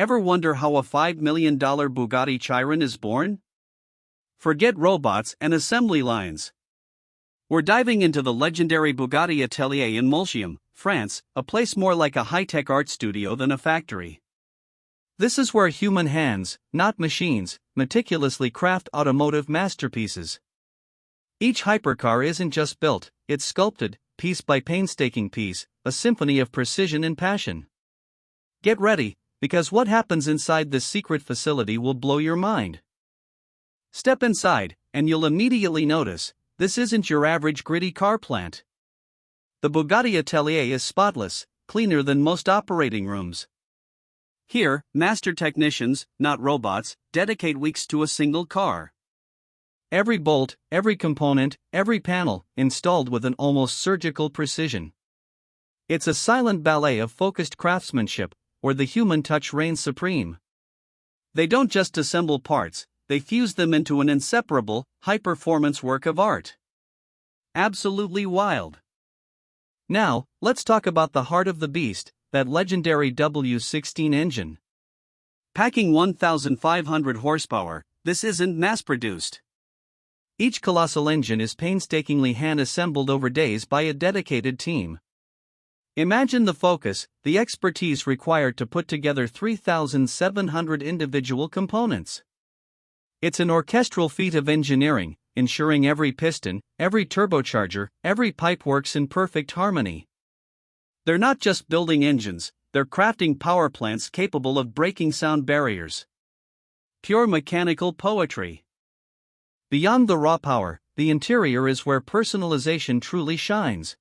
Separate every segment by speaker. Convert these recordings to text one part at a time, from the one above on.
Speaker 1: Ever wonder how a $5 million Bugatti Chiron is born? Forget robots and assembly lines. We're diving into the legendary Bugatti Atelier in Molsheim, France, a place more like a high-tech art studio than a factory. This is where human hands, not machines, meticulously craft automotive masterpieces. Each hypercar isn't just built, it's sculpted, piece by painstaking piece, a symphony of precision and passion. Get ready, because what happens inside this secret facility will blow your mind. Step inside, and you'll immediately notice, this isn't your average gritty car plant. The Bugatti Atelier is spotless, cleaner than most operating rooms. Here, master technicians, not robots, dedicate weeks to a single car. Every bolt, every component, every panel, installed with an almost surgical precision. It's a silent ballet of focused craftsmanship, where the human touch reigns supreme. They don't just assemble parts, they fuse them into an inseparable, high-performance work of art. Absolutely wild. Now, let's talk about the heart of the beast, that legendary W16 engine. Packing 1,500 horsepower, this isn't mass-produced. Each colossal engine is painstakingly hand-assembled over days by a dedicated team. Imagine the focus, the expertise required to put together 3,700 individual components. It's an orchestral feat of engineering, ensuring every piston, every turbocharger, every pipe works in perfect harmony. They're not just building engines, they're crafting power plants capable of breaking sound barriers. Pure mechanical poetry. Beyond the raw power, the interior is where personalization truly shines.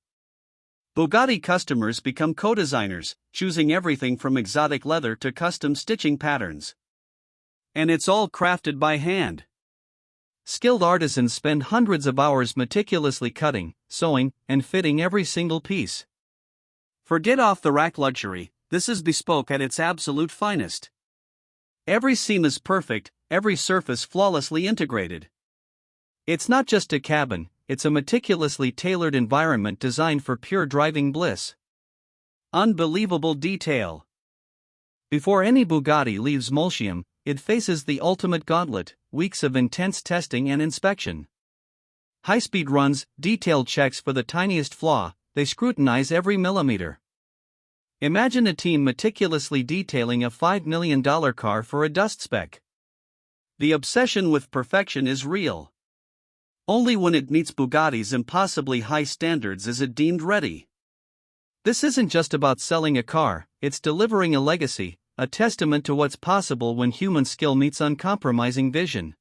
Speaker 1: Bugatti customers become co-designers, choosing everything from exotic leather to custom stitching patterns. And it's all crafted by hand. Skilled artisans spend hundreds of hours meticulously cutting, sewing, and fitting every single piece. Forget off-the-rack luxury, this is bespoke at its absolute finest. Every seam is perfect, every surface flawlessly integrated. It's not just a cabin, it's a meticulously tailored environment designed for pure driving bliss. Unbelievable detail. Before any Bugatti leaves Molsheim, it faces the ultimate gauntlet, weeks of intense testing and inspection. High-speed runs, detailed checks for the tiniest flaw, they scrutinize every millimeter. Imagine a team meticulously detailing a $5 million car for a dust speck. The obsession with perfection is real. Only when it meets Bugatti's impossibly high standards is it deemed ready. This isn't just about selling a car, it's delivering a legacy, a testament to what's possible when human skill meets uncompromising vision.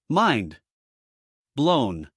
Speaker 1: Mind blown.